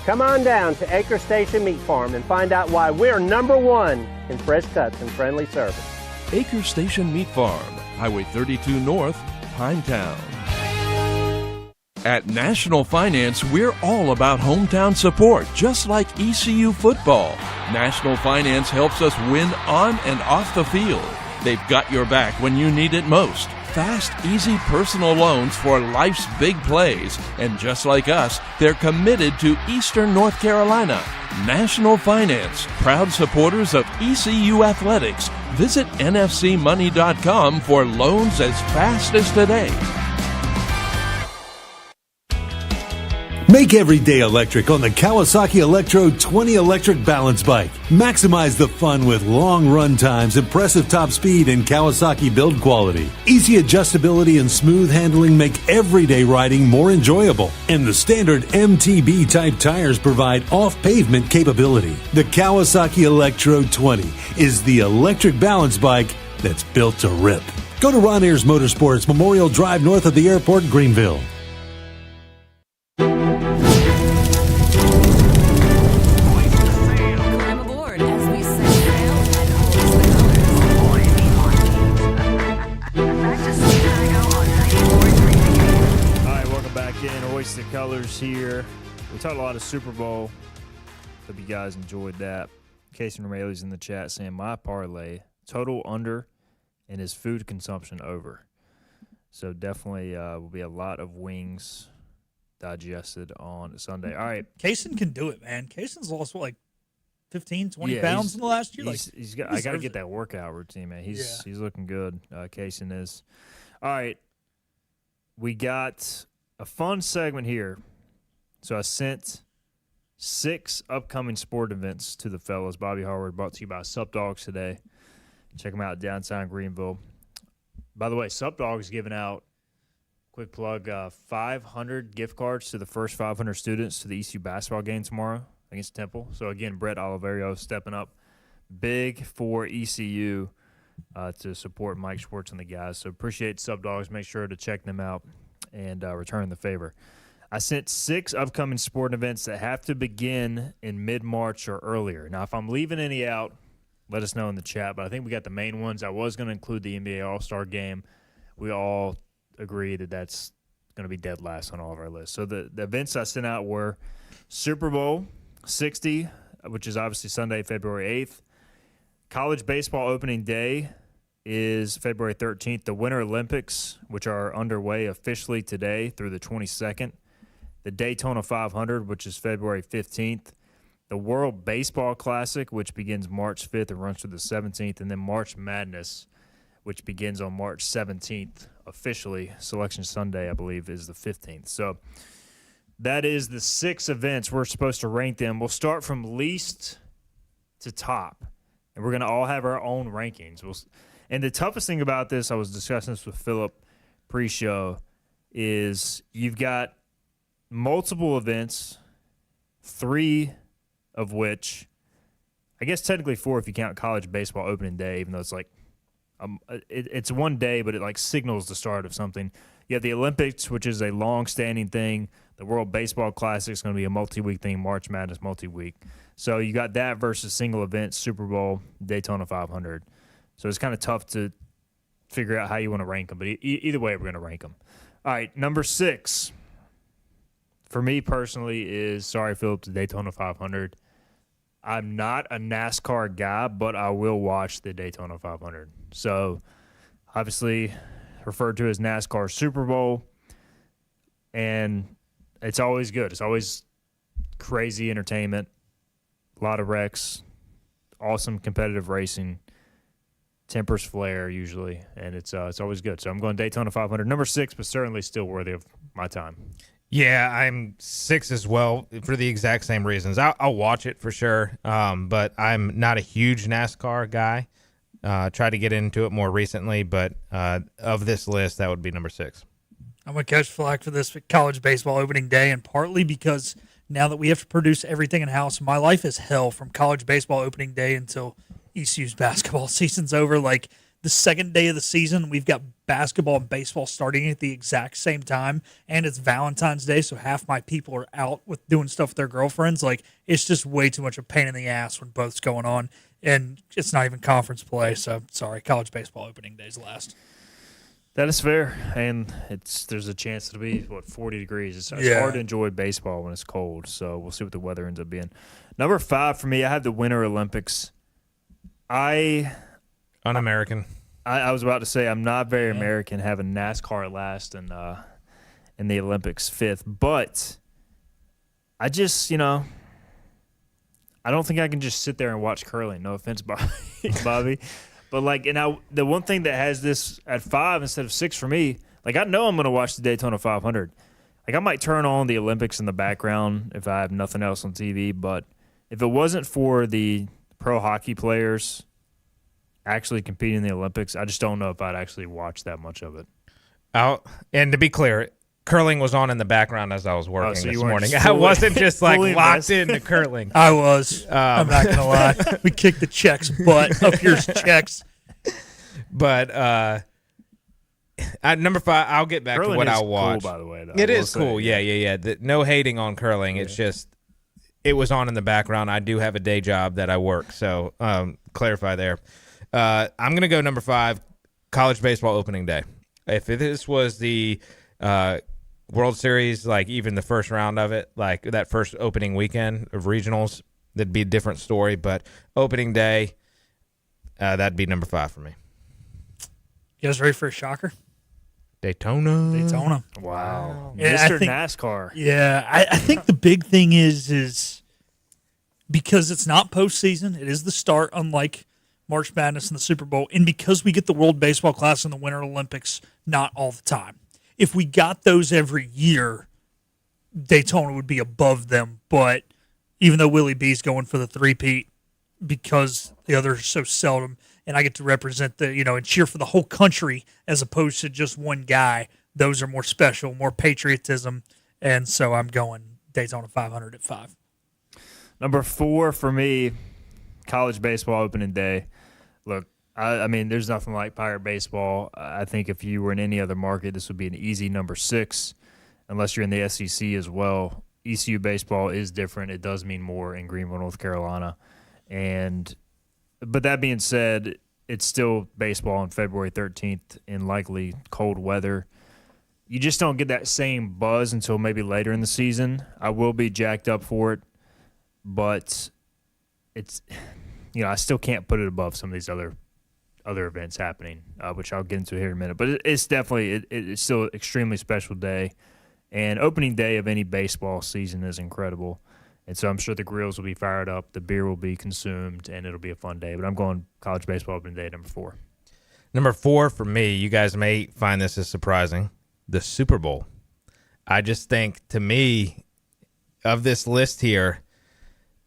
Come on down to Acre Station Meat Farm and find out why we're #1 in fresh cuts and friendly service. Acre Station Meat Farm, Highway 32 North, Pinetown. At National Finance, we're all about hometown support, just like ECU football. National Finance helps us win on and off the field. They've got your back when you need it most. Fast, easy personal loans for life's big plays. And just like us, they're committed to Eastern North Carolina. National Finance, proud supporters of ECU athletics. Visit nfcmoney.com for loans as fast as today. Make every day electric on the Kawasaki Electro 20 electric balance bike. Maximize the fun with long run times, impressive top speed, and Kawasaki build quality. Easy adjustability and smooth handling make everyday riding more enjoyable. And the standard MTB type tires provide off-pavement capability. The Kawasaki Electro 20 is the electric balance bike that's built to rip. Go to Ron Ayers Motorsports, Memorial Drive north of the airport, Greenville. The Colors here. We talked a lot of Super Bowl. Hope you guys enjoyed that. Casey Rayleigh's in the chat saying my parlay total under and his food consumption over. So definitely will be a lot of wings digested on Sunday. All right. Kaysen can do it, man. Kaysen's lost, what, like 15, 20 pounds in the last year? I got to get that workout routine, man. He's looking good. Kaysen is. All right. We got a fun segment here. So I sent 6 upcoming sport events to the fellas. Bobby Harward, brought to you by Sup Dogs today. Check them out downtown Greenville. By the way, Sup Dogs giving out, quick plug, 500 gift cards to the first 500 students to the ECU basketball game tomorrow against Temple. So, again, Brett Oliverio stepping up big for ECU to support Mike Schwartz and the guys. So, appreciate Sup Dogs. Make sure to check them out and return the favor. I sent 6 upcoming sporting events that have to begin in mid-March or earlier. Now, if I'm leaving any out, let us know in the chat, but I think we got the main ones. I was going to include the NBA All-Star Game. We all agree that that's going to be dead last on all of our lists. So the events I sent out were Super Bowl 60, which is obviously Sunday, February 8th. College baseball opening day is February 13th. The Winter Olympics, which are underway officially today through the 22nd. The Daytona 500, which is February 15th. The World Baseball Classic, which begins March 5th and runs through the 17th. And then March Madness, which begins on March 17th officially. Selection Sunday, I believe, is the 15th. So that is the 6 events. We're supposed to rank them. We'll start from least to top. And we're going to all have our own rankings. And the toughest thing about this, I was discussing this with Philip pre-show, is you've got multiple events, 3 of which, I guess technically 4 if you count college baseball opening day, even though it's like it's one day, but it like signals the start of something. You have the Olympics, which is a long-standing thing. The World Baseball Classic is going to be a multi-week thing. March Madness multi-week. So you got that versus single events, Super Bowl, Daytona 500. So it's kind of tough to figure out how you want to rank them. But either way, we're going to rank them. All right, number 6 for me personally is, sorry, Philip, the Daytona 500. I'm not a NASCAR guy, but I will watch the Daytona 500. So obviously referred to as NASCAR Super Bowl. And it's always good. It's always crazy entertainment, a lot of wrecks, awesome competitive racing, tempers flare usually, and it's always good. So I'm going Daytona 500. Number 6, but certainly still worthy of my time. Yeah, I'm 6 as well for the exact same reasons. I'll watch it for sure, but I'm not a huge NASCAR guy. Tried to get into it more recently, but of this list, that would be number 6. I'm going to catch flack for this college baseball opening day, and partly because now that we have to produce everything in-house, my life is hell from college baseball opening day until ECU's basketball season's over. Like, the second day of the season, we've got basketball and baseball starting at the exact same time, and it's Valentine's Day, so half my people are out with doing stuff with their girlfriends. Like, it's just way too much of a pain in the ass when both's going on, and it's not even conference play, so sorry, college baseball opening day's last. That is fair, and there's a chance it'll be, 40 degrees. It's hard to enjoy baseball when it's cold, so we'll see what the weather ends up being. Number 5 for me, I have the Winter Olympics. Un-American. I was about to say I'm not very American having NASCAR last and in the Olympics 5th, but I just, I don't think I can just sit there and watch curling. No offense, Bobby. But, the one thing that has this at 5 instead of 6 for me, I know I'm going to watch the Daytona 500. I might turn on the Olympics in the background if I have nothing else on TV, but if it wasn't for the pro hockey players actually competing in the Olympics, I just don't know if I'd actually watch that much of it. And to be clear, curling was on in the background as I was working this morning. I wasn't just locked into curling. I was. I'm not going to lie. We kicked the Czechs' butt. Up here's Czechs. But at number 5, I'll get back curling to what I'll watch. Cool, by the way, though. It is cool. Yeah. No hating on curling. It's just it was on in the background. I do have a day job that I work, so clarify there. I'm going to go number 5, college baseball opening day. If this was the World Series, even the first round of it, that first opening weekend of regionals, that'd be a different story. But opening day, that'd be number 5 for me. You guys ready for a shocker? Daytona. Wow. Yeah, Mr. NASCAR. Yeah, I think the big thing is because it's not postseason, it is the start, unlike March Madness and the Super Bowl, and because we get the World Baseball Classic and the Winter Olympics not all the time. If we got those every year, Daytona would be above them, but even though Willie B's going for the three-peat because the others are so seldom, and I get to represent and cheer for the whole country as opposed to just one guy, those are more special, more patriotism, and so I'm going Daytona 500 at 5. Number 4 for me, college baseball opening day. Look, I mean, there's nothing like Pirate baseball. I think if you were in any other market, this would be an easy number 6, unless you're in the SEC as well. ECU baseball is different. It does mean more in Greenville, North Carolina. But that being said, it's still baseball on February 13th in likely cold weather. You just don't get that same buzz until maybe later in the season. I will be jacked up for it, but it's, I still can't put it above some of these other events happening, which I'll get into here in a minute. But it's definitely it's still an extremely special day, and opening day of any baseball season is incredible. And so I'm sure the grills will be fired up, the beer will be consumed, and it'll be a fun day. But I'm going college baseball opening day number 4. Number 4 for me, you guys may find this as surprising, the Super Bowl. I just think, to me, of this list here,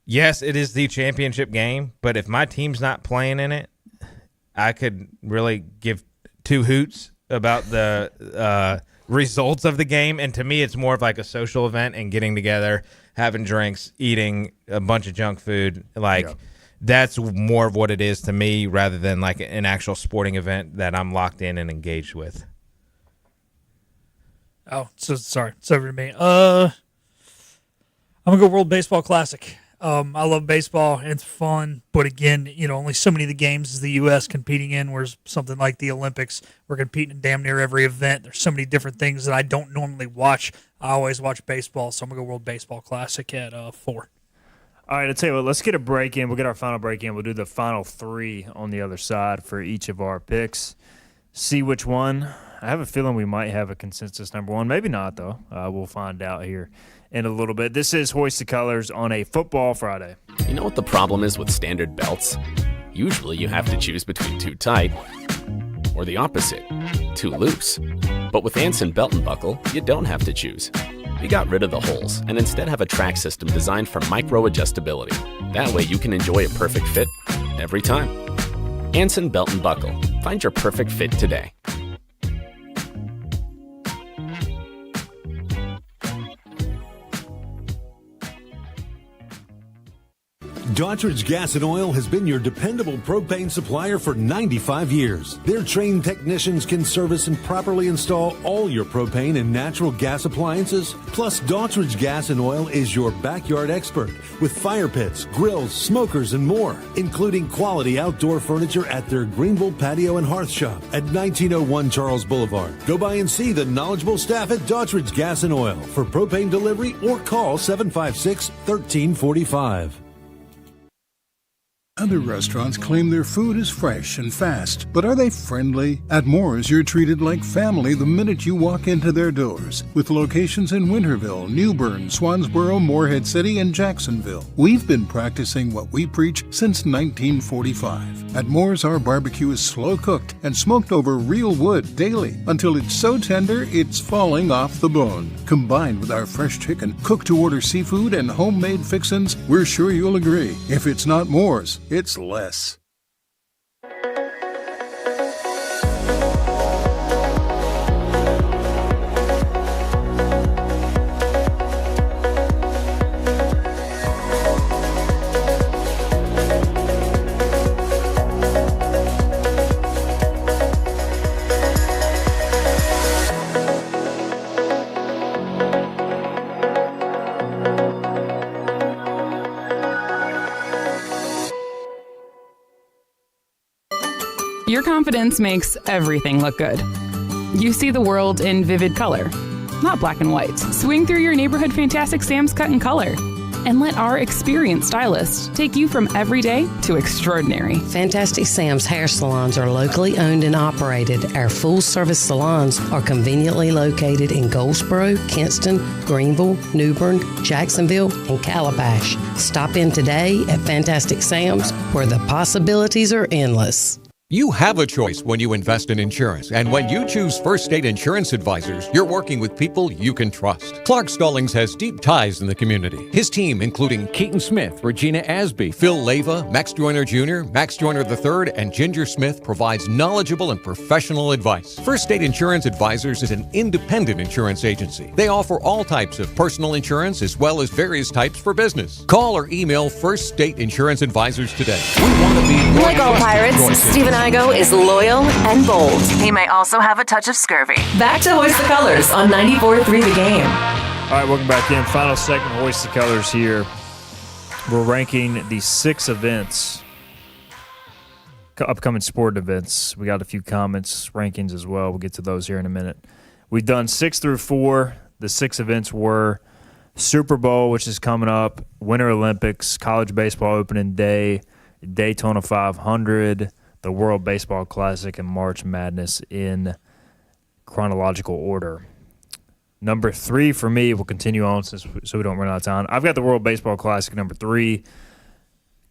yes, it is the championship game, but if my team's not playing in it, I could really give 2 hoots about the results of the game. And to me, it's more of like a social event and getting together, having drinks, eating a bunch of junk food. That's more of what it is to me rather than like an actual sporting event that I'm locked in and engaged with. Oh, so sorry. It's over to me. I'm going to go World Baseball Classic. I love baseball. It's fun. But again, only so many of the games is the U.S. competing in, whereas something like the Olympics, we're competing in damn near every event. There's so many different things that I don't normally watch. I always watch baseball, so I'm going to go World Baseball Classic at 4. All right, I'll tell you what, let's get a break in. We'll get our final break in. We'll do the final 3 on the other side for each of our picks. See which one. I have a feeling we might have a consensus number 1. Maybe not, though. We'll find out here in a little bit. This is Hoist the Colors on a Football Friday. You know what the problem is with standard belts? Usually you have to choose between too tight or the opposite, too loose. But with Anson Belt and Buckle, you don't have to choose. We got rid of the holes and instead have a track system designed for micro-adjustability. That way you can enjoy a perfect fit every time. Anson Belt and Buckle. Find your perfect fit today. Daughtridge Gas and Oil has been your dependable propane supplier for 95 years. Their trained technicians can service and properly install all your propane and natural gas appliances. Plus, Daughtridge Gas and Oil is your backyard expert with fire pits, grills, smokers, and more, including quality outdoor furniture at their Greenville Patio and Hearth Shop at 1901 Charles Boulevard. Go by and see the knowledgeable staff at Daughtridge Gas and Oil for propane delivery or call 756-1345. Other restaurants claim their food is fresh and fast, but are they friendly? At Moore's, you're treated like family the minute you walk into their doors. With locations in Winterville, New Bern, Swansboro, Morehead City, and Jacksonville. We've been practicing what we preach since 1945. At Moore's, our barbecue is slow cooked and smoked over real wood daily until it's so tender it's falling off the bone. Combined with our fresh chicken, cooked-to-order seafood, and homemade fixins, we're sure you'll agree. If it's not Moore's, it's less. Your confidence makes everything look good. You see the world in vivid color, not black and white. Swing through your neighborhood Fantastic Sam's Cut in Color and let our experienced stylists take you from everyday to extraordinary. Fantastic Sam's hair salons are locally owned and operated. Our full-service salons are conveniently located in Goldsboro, Kinston, Greenville, New Bern, Jacksonville, and Calabash. Stop in today at Fantastic Sam's, where the possibilities are endless. You have a choice when you invest in insurance, and when you choose First State Insurance Advisors, you're working with people you can trust. Clark Stallings has deep ties in the community. His team, including Keaton Smith, Regina Asby, Phil Leyva, Max Joyner Jr., Max Joyner III, and Ginger Smith, provides knowledgeable and professional advice. First State Insurance Advisors is an independent insurance agency. They offer all types of personal insurance as well as various types for business. Call or email First State Insurance Advisors today. We want to be like all pirates, Steve and Igo is loyal and bold. He may also have a touch of scurvy. Back to Hoist the Colors on 94.3 The Game. All right, welcome back in. Final segment, Hoist the Colors here. We're ranking the 6 events, upcoming sport events. We got a few comments, rankings as well. We'll get to those here in a minute. We've done 6 through 4. The 6 events were Super Bowl, which is coming up, Winter Olympics, College Baseball Opening Day, Daytona 500, the World Baseball Classic, and March Madness in chronological order. Number 3 for me, we'll continue on so we don't run out of time. I've got the World Baseball Classic number 3.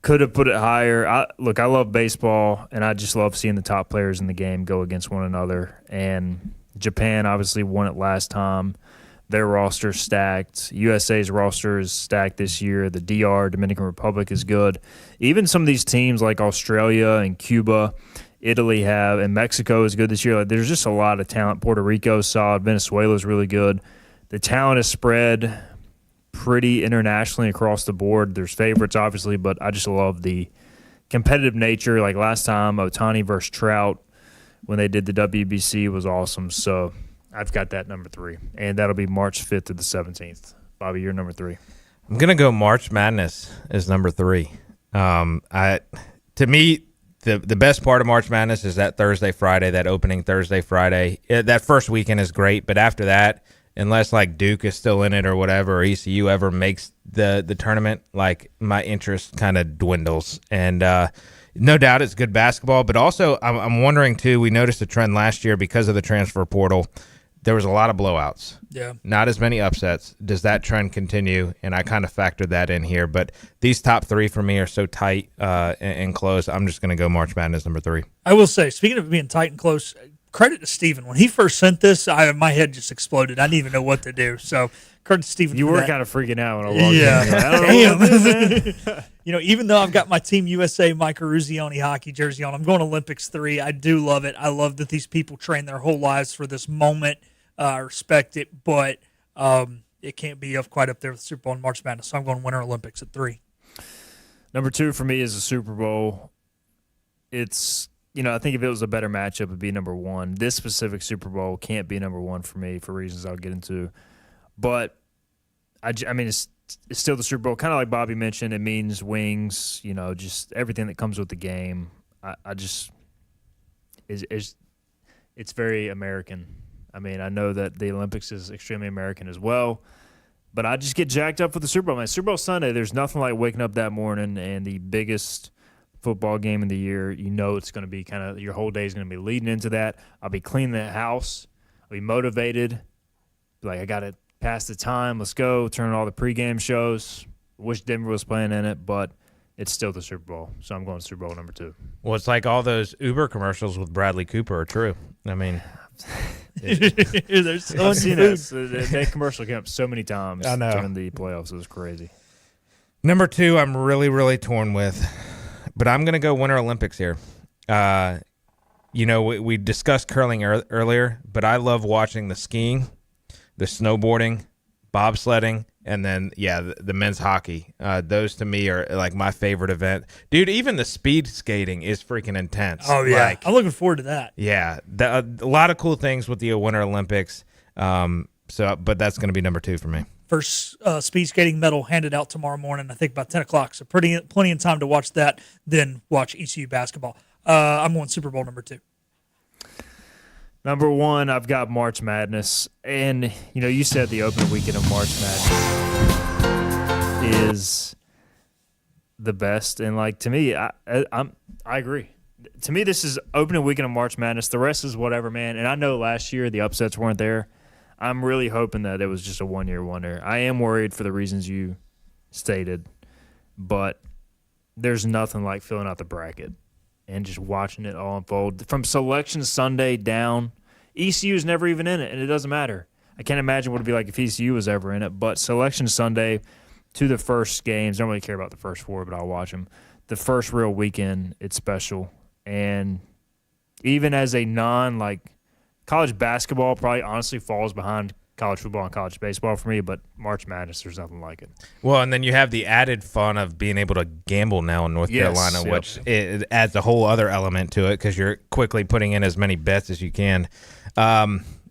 Could have put it higher. I love baseball, and I just love seeing the top players in the game go against one another. And Japan obviously won it last time. Their roster's stacked. USA's roster is stacked this year. The DR, Dominican Republic, is good. Even some of these teams like Australia and Cuba, Italy and Mexico is good this year. Like, there's just a lot of talent. Puerto Rico's solid. Venezuela's really good. The talent is spread pretty internationally across the board. There's favorites, obviously, but I just love the competitive nature. Like last time, Ohtani versus Trout, when they did the WBC, was awesome. So I've got that number 3, and that'll be March 5th to the 17th. Bobby, you're number 3. I'm going to go March Madness as number 3. To me, the best part of March Madness is that Thursday, Friday, that opening Thursday, Friday. That first weekend is great, but after that, unless like Duke is still in it or whatever, or ECU ever makes the tournament, like my interest kind of dwindles. And no doubt it's good basketball, but also I'm wondering too, we noticed a trend last year because of the transfer portal. There was a lot of blowouts. Yeah. Not as many upsets. Does that trend continue? And I kind of factored that in here. But these top 3 for me are so tight and close. I'm just going to go March Madness number 3. I will say, speaking of being tight and close, credit to Steven. When he first sent this, my head just exploded. I didn't even know what to do. So credit to Steven. You for were that. kind of freaking out when I walked in. Damn. Even though I've got my Team USA Mike Eruzione hockey jersey on, I'm going Olympics 3. I do love it. I love that these people train their whole lives for this moment. I respect it, but it can't be quite up there with the Super Bowl and March Madness. So I'm going Winter Olympics at 3. Number 2 for me is the Super Bowl. It's, I think if it was a better matchup, it'd be number 1. This specific Super Bowl can't be number 1 for me for reasons I'll get into. But, I mean, it's still the Super Bowl. Kind of like Bobby mentioned, it means wings, just everything that comes with the game. It's very American. I mean, I know that the Olympics is extremely American as well, but I just get jacked up for the Super Bowl. Man, Super Bowl Sunday, there's nothing like waking up that morning and the biggest football game of the year. It's going to be kind of your whole day is going to be leading into that. I'll be cleaning the house. I'll be motivated. Like, I got to pass the time. Let's go. Turn on all the pregame shows. Wish Denver was playing in it, but it's still the Super Bowl. So I'm going to Super Bowl number 2. Well, it's like all those Uber commercials with Bradley Cooper are true. I mean, there's so I've seen that. That commercial came up so many times during the playoffs. It was crazy. Number 2, I'm really, really torn with, but I'm going to go Winter Olympics here. We discussed curling earlier, but I love watching the skiing, the snowboarding, bobsledding, and then, the men's hockey. Those to me are like my favorite event. Dude, even the speed skating is freaking intense. Oh, yeah. I'm looking forward to that. Yeah. A lot of cool things with the Winter Olympics. But that's going to be number 2 for me. First speed skating medal handed out tomorrow morning, I think about 10 o'clock. So plenty of time to watch that, then watch ECU basketball. I'm going Super Bowl number 2. Number 1, I've got March Madness. And, you said the opening weekend of March Madness is the best. And, to me, I agree. To me, this is opening weekend of March Madness. The rest is whatever, man. And I know last year the upsets weren't there. I'm really hoping that it was just a one-year wonder. I am worried for the reasons you stated. But there's nothing like filling out the bracket and just watching it all unfold. From Selection Sunday down, ECU is never even in it, and it doesn't matter. I can't imagine what it would be like if ECU was ever in it, but Selection Sunday to the first games, I don't really care about the first 4, but I'll watch them. The first real weekend, it's special. And even as a college basketball probably honestly falls behind college football and college baseball for me, but March Madness, there's nothing like it. Well, and then you have the added fun of being able to gamble now in North Carolina, which it adds a whole other element to it because you're quickly putting in as many bets as you can.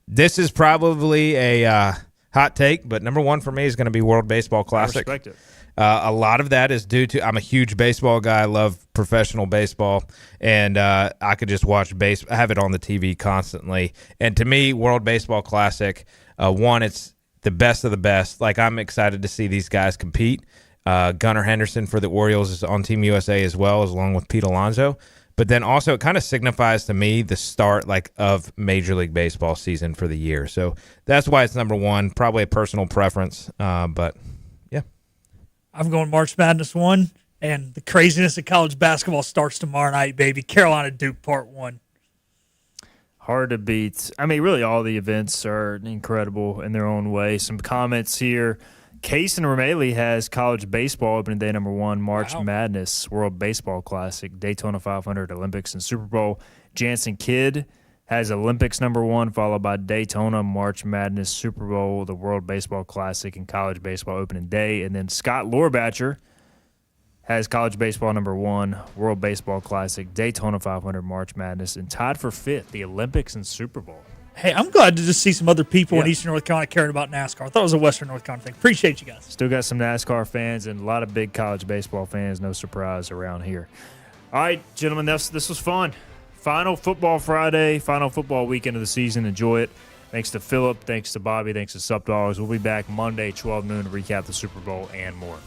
This is probably a hot take, but number one for me is going to be World Baseball Classic. I respect it. A lot of that is due to I'm a huge baseball guy. I love professional baseball, and I could just watch I have it on the TV constantly. And to me, World Baseball Classic, one, it's the best of the best. Like, I'm excited to see these guys compete. Gunnar Henderson for the Orioles is on Team USA as well, along with Pete Alonso. But then also it kind of signifies to me the start of Major League Baseball season for the year. So that's why it's number one. Probably a personal preference, but yeah. I'm going March Madness 1, and the craziness of college basketball starts tomorrow night, baby. Carolina Duke Part 1. Hard to beat. I mean, really all the events are incredible in their own way. Some comments here. Case and Romeli has college baseball opening day number 1, March Madness, World Baseball Classic, Daytona 500, Olympics, and Super Bowl. Jansen Kidd has Olympics number 1, followed by Daytona, March Madness, Super Bowl, the World Baseball Classic, and college baseball opening day. And then Scott Lorbatcher has college baseball number 1, World Baseball Classic, Daytona 500, March Madness, and tied for 5th, the Olympics and Super Bowl. Hey, I'm glad to just see some other people in Eastern North Carolina caring about NASCAR. I thought it was a Western North Carolina thing. Appreciate you guys. Still got some NASCAR fans and a lot of big college baseball fans. No surprise around here. All right, gentlemen, this was fun. Final football Friday, final football weekend of the season. Enjoy it. Thanks to Philip. Thanks to Bobby. Thanks to Sup Dogs. We'll be back Monday, 12 noon, to recap the Super Bowl and more.